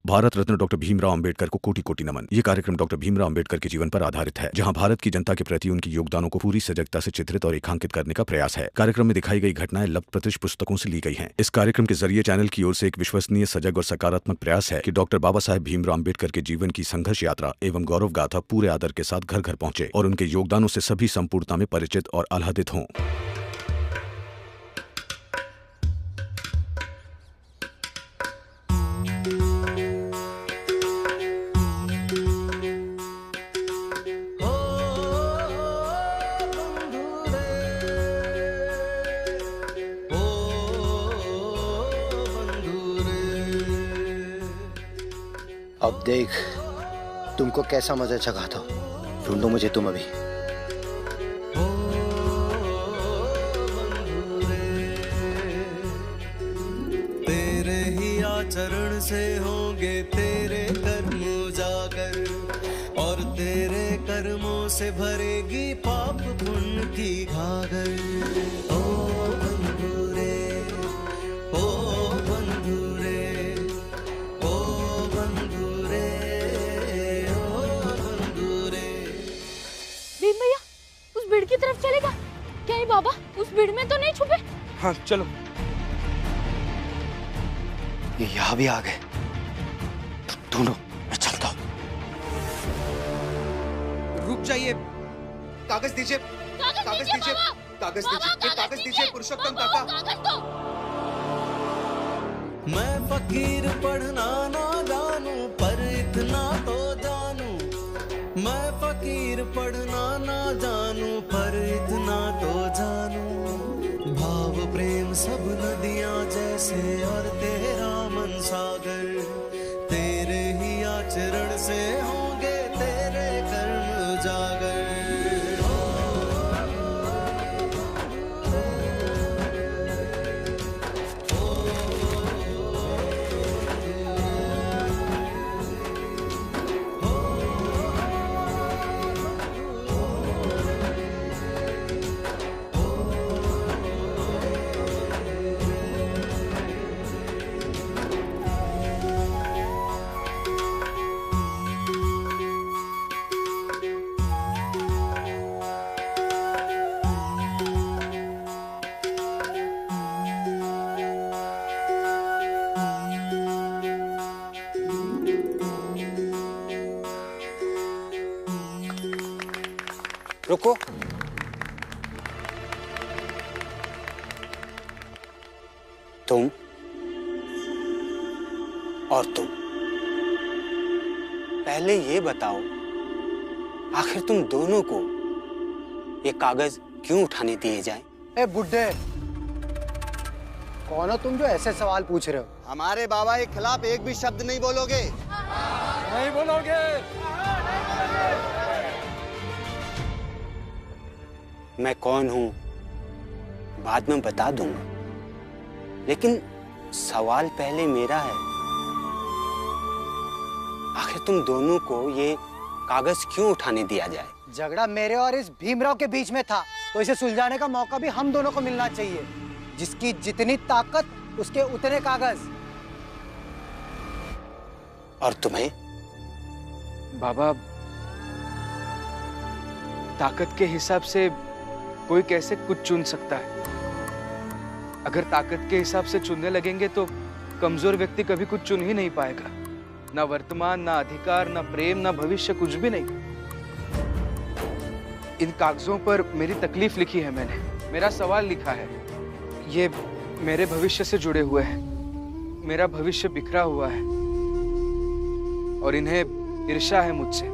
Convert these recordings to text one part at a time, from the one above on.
Bharat Ratna doctor Bhimrao Ambedkar को कोटि कोटि नमन। ये कार्यक्रम डॉक्टर भीमराव अंबेडकर के जीवन पर आधारित है, जहां भारत की जनता के प्रति उनके योगदानों को पूरी सजगता से चित्रित और रेखांकित करने का प्रयास है। कार्यक्रम में दिखाई गई घटनाएं लब्ध पुस्तकों से ली गई हैं। इस कार्यक्रम के जरिए चैनल की ओर से एक विश्वसनीय, सजग और सकारात्मक प्रयास है कि डॉक्टर बाबा साहेब भीमराव अंबेडकर के जीवन की संघर्ष यात्रा एवं गौरव गाथा पूरे आदर के साथ घर घर पहुंचे और उनके योगदानों से सभी संपूर्णता में परिचित और आह्लादित हों। अब देख तुमको कैसा मजा चखाता हूं। ढूंढो मुझे तुम अभी। तेरे ही आचरण से होंगे तेरे कर्म उजागर और तेरे कर्मों से भरेगी पाप पुण्य की घागर। ओ बंधु रे, ओ बंधु रे, ओ बंधु रे, ओ बंधु रे। भीम भैया उस भीड़ की तरफ चलेगा क्या? ये बाबा उस भीड़ में तो नहीं छुपे? हाँ चलो। ये यहाँ भी आ गए। ढूंढो, मैं चलता हूँ। रुक जाइए, कागज दीजिए, कागज दीजिए, कागज दीजिए, कागज दीजिए पुरुषोत्तम काका। मैं फकीर पढ़ना ना जानू पर इतना तो जानू। मैं फकीर पढ़ना ना जानू पर इतना तो जानू। भाव प्रेम सब नदियां जैसे और तेरा मन सागर। तेरे ही आचरण से होंगे तेरे कर्म उजागर। रुको। तुम और तुम पहले ये बताओ, आखिर तुम दोनों को ये कागज क्यों उठाने दिए जाए? ए बुड्ढे, कौन हो तुम जो ऐसे सवाल पूछ रहे हो? हमारे बाबा के खिलाफ एक भी शब्द नहीं बोलोगे। नहीं बोलोगे। मैं कौन हूं बाद में बता दूंगा, लेकिन सवाल पहले मेरा है। आखिर तुम दोनों को ये कागज क्यों उठाने दिया जाए? झगड़ा मेरे और इस भीमराव के बीच में था, तो इसे सुलझाने का मौका भी हम दोनों को मिलना चाहिए। जिसकी जितनी ताकत उसके उतने कागज। और तुम्हें? बाबा, ताकत के हिसाब से कोई कैसे कुछ चुन सकता है? अगर ताकत के हिसाब से चुनने लगेंगे तो कमजोर व्यक्ति कभी कुछ चुन ही नहीं पाएगा। ना वर्तमान, ना अधिकार, ना प्रेम, ना भविष्य, कुछ भी नहीं। इन कागजों पर मेरी तकलीफ लिखी है मैंने, मेरा सवाल लिखा है। ये मेरे भविष्य से जुड़े हुए हैं। मेरा भविष्य बिखरा हुआ है और इन्हें ईर्ष्या है मुझसे,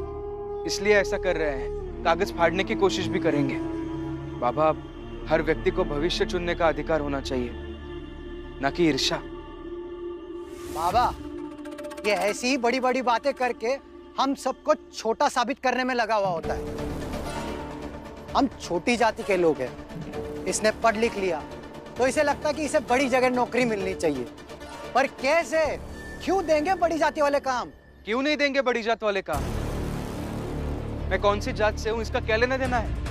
इसलिए ऐसा कर रहे हैं। कागज फाड़ने की कोशिश भी करेंगे। बाबा, हर व्यक्ति को भविष्य चुनने का अधिकार होना चाहिए, ना कि ईर्ष्या। बाबा, ये ऐसी ही बड़ी बड़ी बातें करके हम सबको छोटा साबित करने में लगा हुआ होता है। हम छोटी जाति के लोग हैं। इसने पढ़ लिख लिया तो इसे लगता कि इसे बड़ी जगह नौकरी मिलनी चाहिए। पर कैसे? क्यों देंगे बड़ी जाति वाले काम? क्यों नहीं देंगे बड़ी जात वाले काम? मैं कौन सी जात से हूं इसका क्या लेना देना है?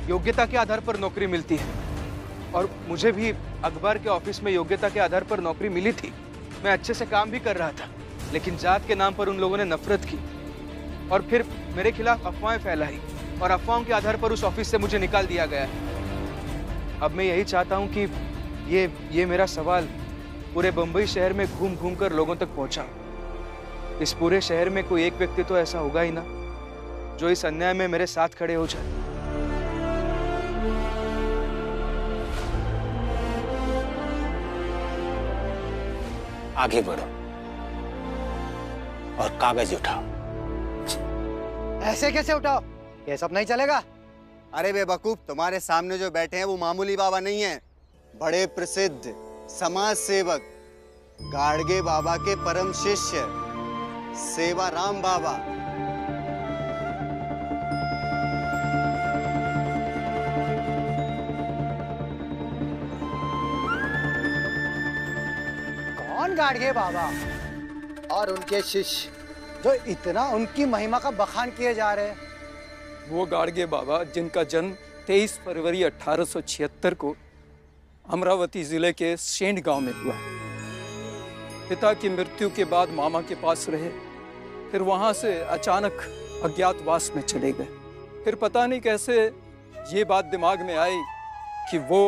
योग्यता के आधार पर नौकरी मिलती है और मुझे भी अखबार के ऑफिस में योग्यता के आधार पर नौकरी मिली थी। मैं अच्छे से काम भी कर रहा था, लेकिन जात के नाम पर उन लोगों ने नफरत की और फिर मेरे खिलाफ अफवाहें फैलाई और अफवाहों के आधार पर उस ऑफिस से मुझे निकाल दिया गया। अब मैं यही चाहता हूं कि ये मेरा सवाल पूरे बंबई शहर में घूम घूम कर लोगों तक पहुंचा। इस पूरे शहर में कोई एक व्यक्ति तो ऐसा होगा ही ना जो इस अन्याय में मेरे साथ खड़े हो जाए। आगे बढ़ो और कागज उठाओ। ऐसे कैसे उठाओ? ये सब नहीं चलेगा। अरे बेवकूफ, तुम्हारे सामने जो बैठे हैं वो मामूली बाबा नहीं है, बड़े प्रसिद्ध समाज सेवक गाड़गे बाबा के परम शिष्य सेवाराम बाबा। कौन गाड़गे बाबा और उनके शिष्य जो इतना उनकी महिमा का बखान किए जा रहे हैं? वो गाड़गे बाबा जिनका जन्म 23 फरवरी 1876 को अमरावती जिले के सेंड गांव में हुआ। पिता की मृत्यु के बाद मामा के पास रहे, फिर वहां से अचानक अज्ञातवास में चले गए। फिर पता नहीं कैसे ये बात दिमाग में आई कि वो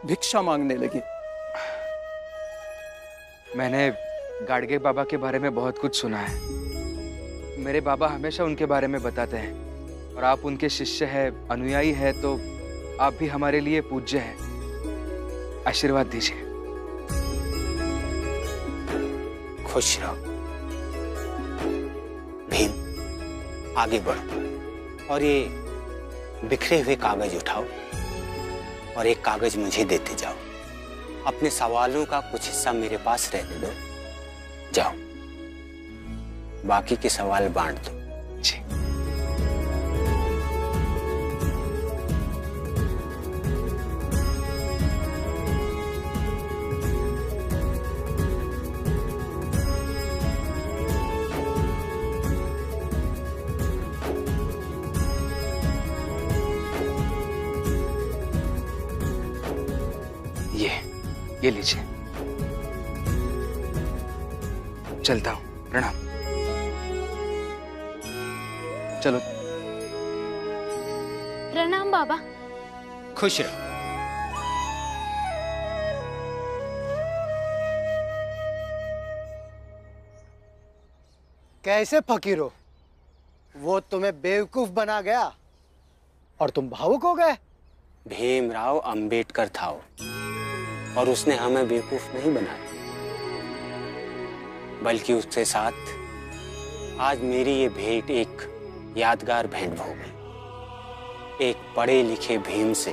भिक्षा मांगने लगे। मैंने गाड़गे बाबा के बारे में बहुत कुछ सुना है। मेरे बाबा हमेशा उनके बारे में बताते हैं और आप उनके शिष्य हैं, अनुयायी हैं, तो आप भी हमारे लिए पूज्य हैं। आशीर्वाद दीजिए। खुश रहो। भीम, आगे बढ़ो और ये बिखरे हुए कागज उठाओ और एक कागज मुझे देते जाओ। अपने सवालों का कुछ हिस्सा मेरे पास रहने दो। जाओ, बाकी के सवाल बांट दो। जी। ये लीजिए। चलता हूं, प्रणाम। चलो। प्रणाम बाबा। खुश रहो। कैसे फकीर हो? वो तुम्हें बेवकूफ बना गया और तुम भावुक हो गए। भीमराव अंबेडकर था वो, और उसने हमें बेवकूफ नहीं बनाया, बल्कि उसके साथ आज मेरी ये भेंट एक यादगार भेंट हो गई। एक पढ़े लिखे भीम से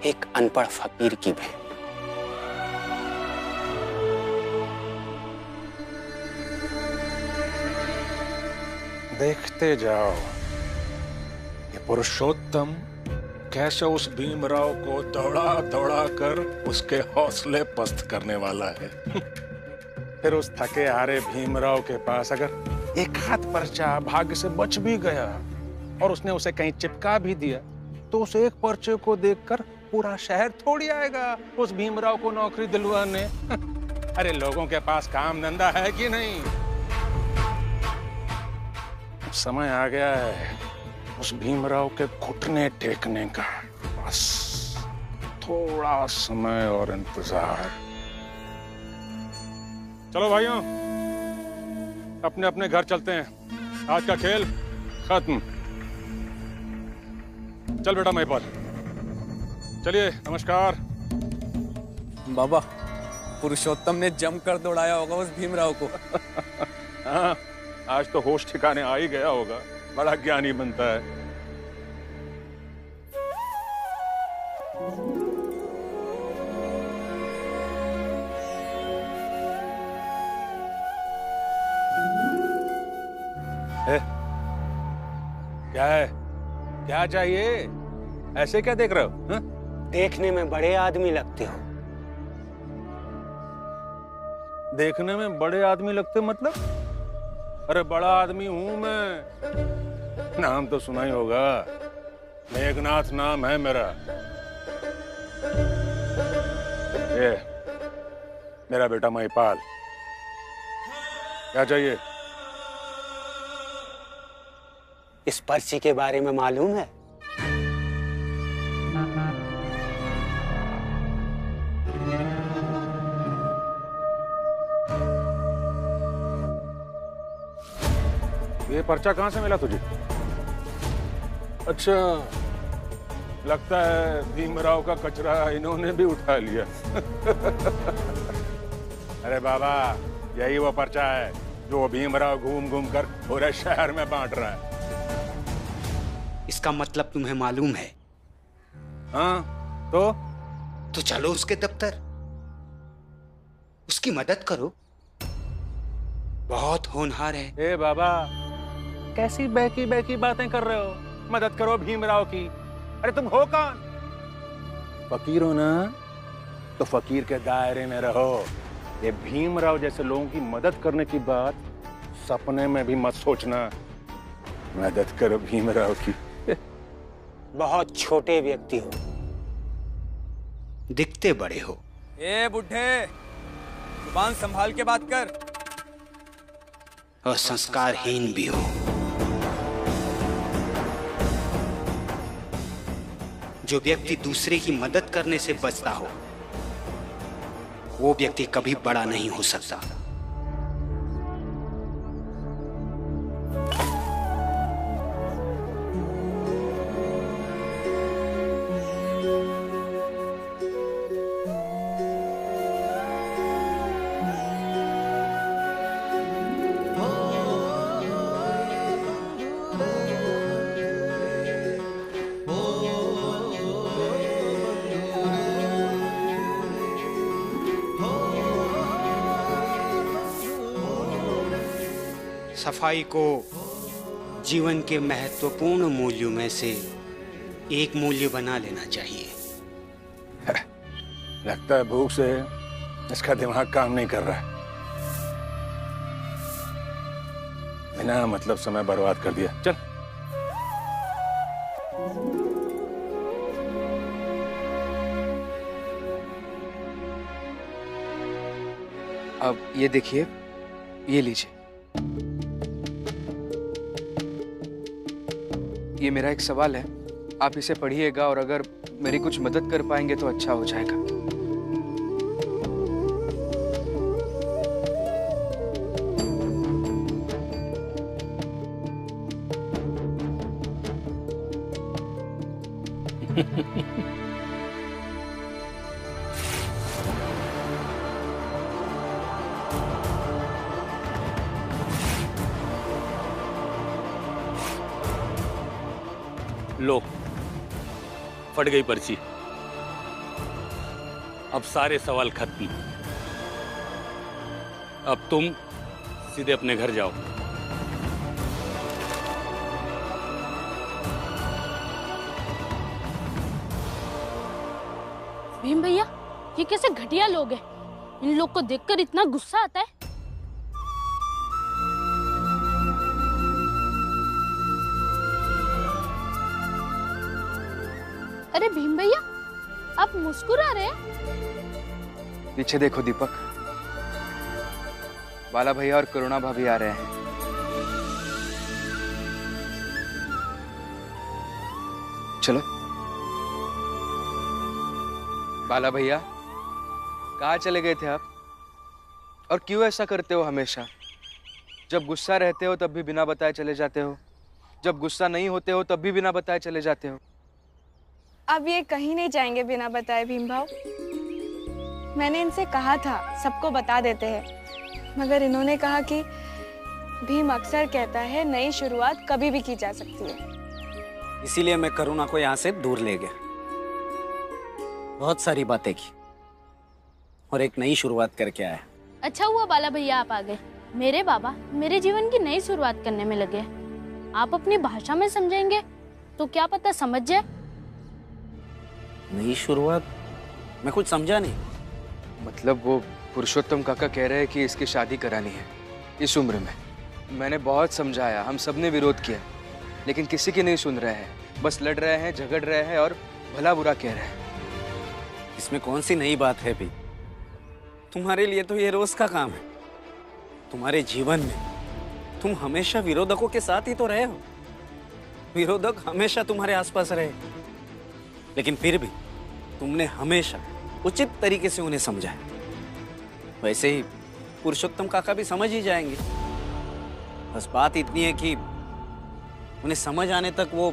एक अनपढ़ फकीर की भेंट। देखते जाओ ये पुरुषोत्तम कैसे उस भीमराव को दौड़ा दौड़ा कर उसके हौसले पस्त करने वाला है। फिर उस थके हारे भीमराव के पास अगर एक हाथ पर्चा भाग्य से बच भी गया और उसने उसे कहीं चिपका भी दिया, तो उस एक पर्चे को देखकर पूरा शहर थोड़ी आएगा उस भीमराव को नौकरी दिलवाने। अरे लोगों के पास काम धंधा है कि नहीं? समय आ गया है उस भीमराव के घुटने टेकने का। बस थोड़ा समय और इंतजार। चलो भाइयों, अपने अपने घर चलते हैं। आज का खेल खत्म। चल बेटा महिपाल, चलिए। नमस्कार। बाबा, पुरुषोत्तम ने जमकर दौड़ाया होगा उस भीमराव को। हाँ, आज तो होश ठिकाने आ ही गया होगा। बड़ा ज्ञानी बनता है। क्या है? क्या चाहिए? ऐसे क्या देख रहे हो? हा? देखने में बड़े आदमी लगते हो। देखने में बड़े आदमी लगते मतलब? अरे बड़ा आदमी हूं मैं। नाम तो सुना ही होगा, मेघनाथ नाम है मेरा। मेरा बेटा महिपाल। क्या चाहिए? इस पर्ची के बारे में मालूम है? ये पर्चा कहाँ से मिला तुझे? अच्छा, लगता है भीमराव का कचरा इन्होंने भी उठा लिया। अरे बाबा, यही वो पर्चा है जो भीमराव घूम घूम कर पूरे शहर में बांट रहा है। इसका मतलब तुम्हें मालूम है? हाँ, तो चलो उसके दफ्तर, उसकी मदद करो। बहुत होनहार है। ए बाबा, कैसी बहकी बहकी बातें कर रहे हो? मदद करो भीमराव की। अरे तुम हो कौन? फकीर हो ना, तो फकीर के दायरे में रहो। ये भीमराव जैसे लोगों की मदद करने की बात सपने में भी मत सोचना। मदद करो भीमराव की। बहुत छोटे व्यक्ति हो, दिखते बड़े हो। ए बुढ़े, जुबान संभाल के बात कर। और संस्कारहीन भी हो। जो व्यक्ति दूसरे की मदद करने से बचता हो, वो व्यक्ति कभी बड़ा नहीं हो सकता। सफाई को जीवन के महत्वपूर्ण मूल्यों में से एक मूल्य बना लेना चाहिए। लगता है भूख से इसका दिमाग काम नहीं कर रहा है। बिना मतलब समय बर्बाद कर दिया। चल। अब ये देखिए, ये लीजिए। ये मेरा एक सवाल है, आप इसे पढ़िएगा और अगर मेरी कुछ मदद कर पाएंगे तो अच्छा हो जाएगा। लो, फट गई पर्ची। अब सारे सवाल खत्म। अब तुम सीधे अपने घर जाओ। भीम भैया, ये कैसे घटिया लोग हैं? इन लोग को देखकर इतना गुस्सा आता है। अरे भीम भैया, आप मुस्कुरा रहे हैं? पीछे देखो दीपक, बाला भैया और करुणा भाभी आ रहे हैं। चलो। बाला भैया, कहाँ चले गए थे आप? और क्यों ऐसा करते हो हमेशा? जब गुस्सा रहते हो तब भी बिना बताए चले जाते हो, जब गुस्सा नहीं होते हो तब भी बिना बताए चले जाते हो। अब ये कहीं नहीं जाएंगे बिना बताए भीम भाव। मैंने इनसे कहा था सबको बता देते हैं, मगर इन्होंने कहा कि भीम अक्सर कहता है नई शुरुआत कभी भी की जा सकती है। इसीलिए मैं करुणा को यहाँ से दूर ले गया। बहुत सारी बातें की और एक नई शुरुआत करके आया। अच्छा हुआ बाला भैया आप आ गए। मेरे बाबा मेरे जीवन की नई शुरुआत करने में लगे। आप अपनी भाषा में समझेंगे तो क्या पता समझ जाए। नई शुरुआत? मैं कुछ समझा नहीं। मतलब वो पुरुषोत्तम काका कह रहे हैं कि इसकी शादी करानी है इस उम्र में। मैंने बहुत समझाया, हम सब ने विरोध किया, लेकिन किसी की नहीं सुन रहे हैं। बस लड़ रहे हैं, झगड़ रहे हैं और भला बुरा कह रहे हैं। इसमें कौन सी नई बात है भी? तुम्हारे लिए तो ये रोज का काम है। तुम्हारे जीवन में तुम हमेशा विरोधकों के साथ ही तो रहे हो। विरोधक हमेशा तुम्हारे आसपास रहे, लेकिन फिर भी तुमने हमेशा उचित तरीके से उन्हें समझाया। वैसे ही पुरुषोत्तम काका भी समझ ही जाएंगे। बस बात इतनी है कि उन्हें समझ आने तक वो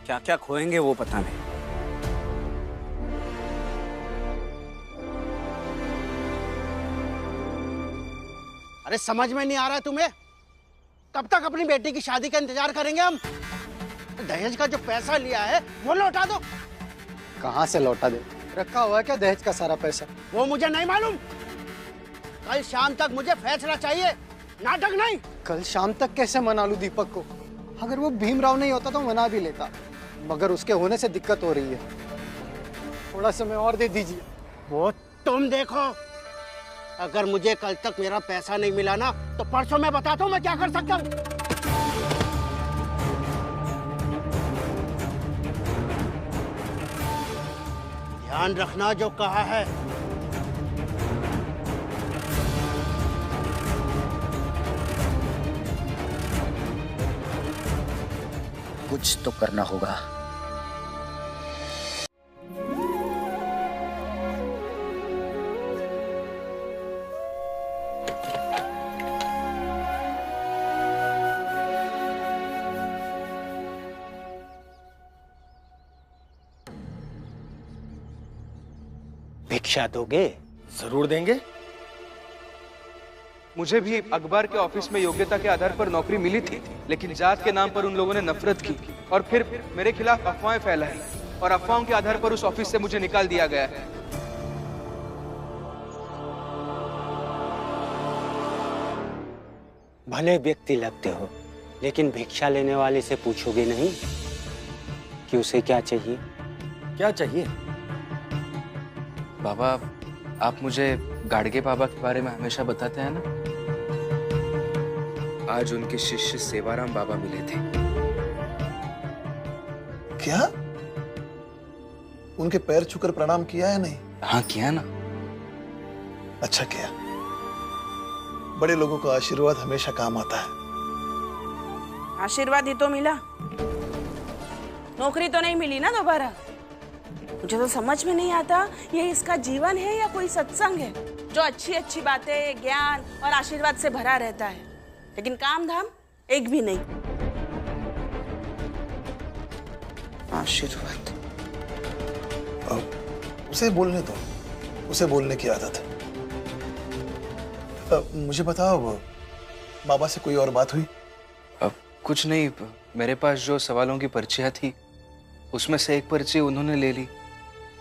क्या क्या खोएंगे वो पता नहीं। अरे समझ में नहीं आ रहा है तुम्हें? कब तक अपनी बेटी की शादी का इंतजार करेंगे हम? दहेज का जो पैसा लिया है वो लौटा दो। कहाँ से लौटा दे? रखा हुआ है क्या दहेज का सारा पैसा? वो मुझे नहीं मालूम। कल शाम तक मुझे फैसला चाहिए, नाटक नहीं। कल शाम तक कैसे मना लूं दीपक को? अगर वो भीमराव नहीं होता तो मना भी लेता, मगर उसके होने से दिक्कत हो रही है। थोड़ा समय और दे दीजिए। वो तुम देखो, अगर मुझे कल तक मेरा पैसा नहीं मिला ना तो परसों मैं बताता हूँ मैं क्या कर सकता हूँ। ध्यान रखना जो कहा है। कुछ तो करना होगा। भिक्षा दोगे? जरूर देंगे। मुझे भी अखबार के ऑफिस में योग्यता के आधार पर नौकरी मिली थी, लेकिन जात के नाम पर उन लोगों ने नफरत की और फिर मेरे खिलाफ अफवाहें फैलाई और अफवाहों के आधार पर उस ऑफिस से मुझे निकाल दिया गया है। भले व्यक्ति लगते हो, लेकिन भिक्षा लेने वाले से पूछोगे नहीं कि उसे क्या चाहिए? क्या चाहिए? बाबा, आप मुझे गाड़गे बाबा के बारे में हमेशा बताते हैं ना। आज उनके शिष्य सेवाराम बाबा मिले थे। क्या? उनके पैर छूकर प्रणाम किया है? नहीं? हाँ किया ना। अच्छा किया। बड़े लोगों का आशीर्वाद हमेशा काम आता है। आशीर्वाद ही तो मिला, नौकरी तो नहीं मिली ना दोबारा। मुझे तो समझ में नहीं आता ये इसका जीवन है या कोई सत्संग है जो अच्छी अच्छी बातें, ज्ञान और आशीर्वाद से भरा रहता है, लेकिन काम धाम एक भी नहीं। आशीर्वाद। उसे बोलने दो, उसे बोलने की आदत है। मुझे बताओ, बाबा से कोई और बात हुई? कुछ नहीं, मेरे पास जो सवालों की पर्चियां थी उसमें से एक पर्ची उन्होंने ले ली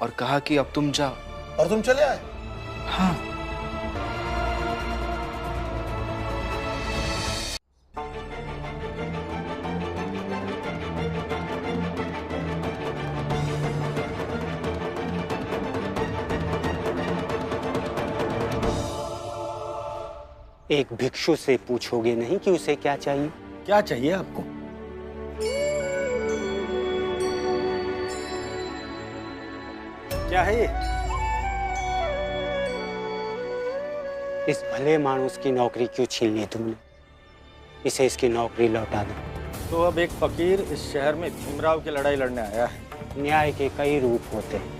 और कहा कि अब तुम जाओ। और तुम चले आए? हाँ। एक भिक्षु से पूछोगे नहीं कि उसे क्या चाहिए? क्या चाहिए आपको? क्या है ये? इस भले मानुस की नौकरी क्यों छीन ली तुमने? इसे इसकी नौकरी लौटा दो। तो अब एक फकीर इस शहर में भीमराव की लड़ाई लड़ने आया है। न्याय के कई रूप होते हैं,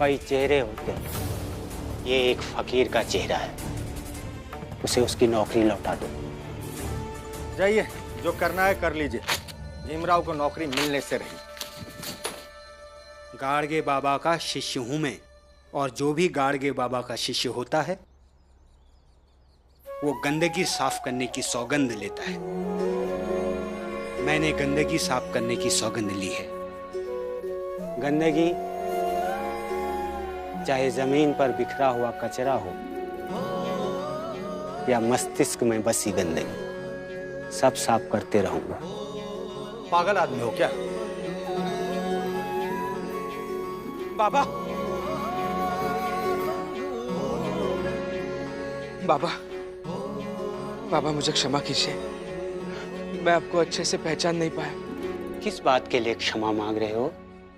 कई चेहरे होते हैं। ये एक फकीर का चेहरा है, उसे उसकी नौकरी लौटा दो। जाइए, जो करना है कर लीजिए। भीमराव को नौकरी मिलने से रही। गाड़गे बाबा का शिष्य हूं मैं, और जो भी गाड़गे बाबा का शिष्य होता है वो गंदगी साफ करने की सौगंध लेता है। मैंने गंदगी साफ करने की सौगंध ली है। गंदगी चाहे जमीन पर बिखरा हुआ कचरा हो या मस्तिष्क में बसी गंदगी, सब साफ करते रहूंगा। पागल आदमी हो क्या? बाबा, बाबा, बाबा मुझे क्षमा कीजिए, मैं आपको अच्छे से पहचान नहीं पाया। किस बात के लिए क्षमा मांग रहे हो?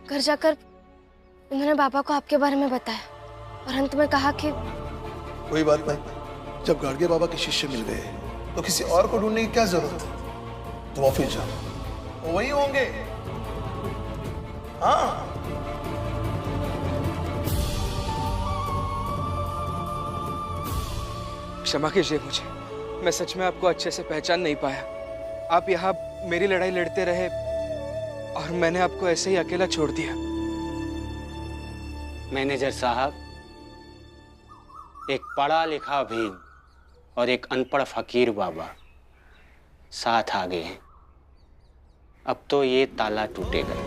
घर जाकर उन्होंने बाबा को आपके बारे में बताया। और अंत में कहा कि कोई बात नहीं, जब गाड़गे बाबा के शिष्य मिल गए तो किसी और को ढूंढने की क्या जरूरत है। तुम ऑफिस जाओ, वो वही होंगे। हाँ, क्षमा कीजिए मुझे, मैं सच में आपको अच्छे से पहचान नहीं पाया। आप यहाँ मेरी लड़ाई लड़ते रहे और मैंने आपको ऐसे ही अकेला छोड़ दिया। मैनेजर साहब, एक पढ़ा लिखा भीम और एक अनपढ़ फकीर बाबा साथ आ गए हैं। अब तो ये ताला टूटेगा।